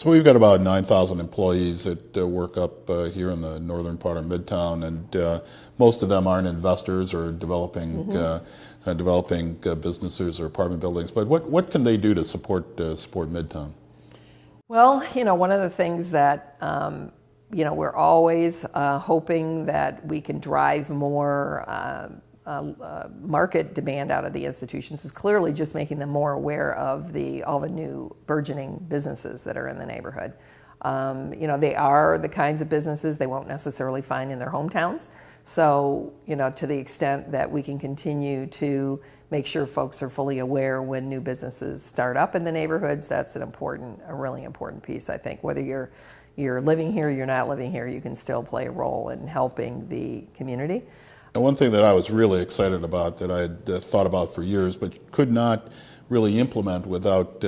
So we've got about 9,000 employees that work up here in the northern part of Midtown, and most of them aren't investors or developing businesses or apartment buildings. But what can they do to support Midtown? Well, one of the things that we're always hoping that we can drive more market demand out of the institutions is clearly just making them more aware of all the new burgeoning businesses that are in the neighborhood. They are the kinds of businesses they won't necessarily find in their hometowns. So, to the extent that we can continue to make sure folks are fully aware when new businesses start up in the neighborhoods, that's a really important piece, I think. Whether you're living here, you're not living here, you can still play a role in helping the community. And one thing that I was really excited about that I had thought about for years but could not really implement without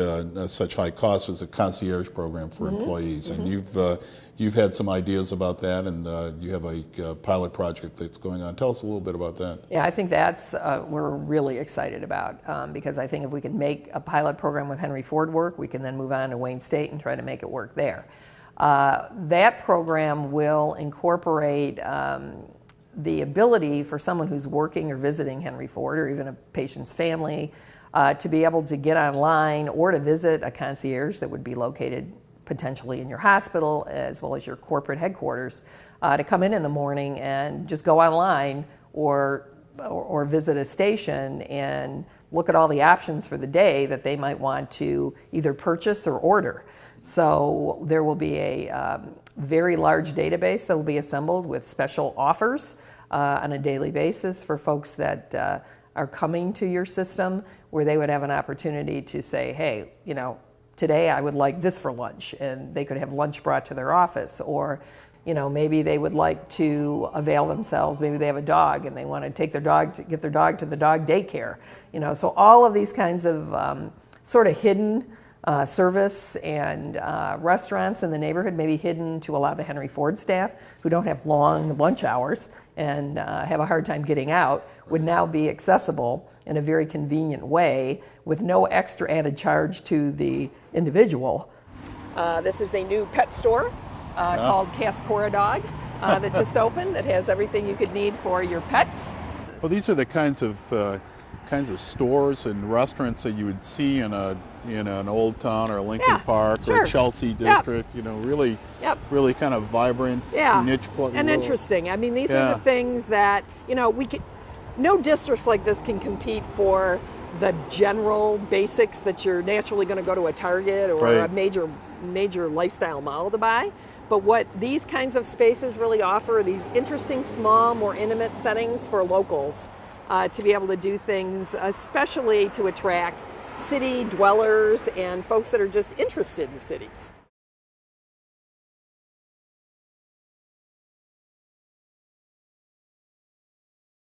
such high costs is a concierge program for employees. And you've had some ideas about that, and you have a pilot project that's going on. Tell us a little bit about that. Yeah, I think that's we're really excited about because I think if we can make a pilot program with Henry Ford work, we can then move on to Wayne State and try to make it work there. That program will incorporate the ability for someone who's working or visiting Henry Ford, or even a patient's family, to be able to get online or to visit a concierge that would be located potentially in your hospital as well as your corporate headquarters, to come in the morning and just go online or visit a station and look at all the options for the day that they might want to either purchase or order. So there will be a very large database that will be assembled with special offers on a daily basis for folks that are coming to your system, where they would have an opportunity to say, hey, today I would like this for lunch, and they could have lunch brought to their office. Or maybe they would like to avail themselves, maybe they have a dog and they want to take their dog get their dog to the dog daycare. So all of these kinds of sort of hidden service and restaurants in the neighborhood, maybe hidden to a lot of the Henry Ford staff who don't have long lunch hours and have a hard time getting out, would now be accessible in a very convenient way with no extra added charge to the individual. This is a new pet store called Cascora Dog that just opened, that has everything you could need for your pets. Well, these are the kinds of stores and restaurants that you would see in an Old Town or a Lincoln Park or a Chelsea district. Really kind of vibrant niche. And interesting. I mean, these are the things that no districts like this can compete for the general basics that you're naturally going to go to a Target or a major lifestyle mall to buy. But what these kinds of spaces really offer are these interesting, small, more intimate settings for locals to be able to do things, especially to attract city dwellers and folks that are just interested in cities.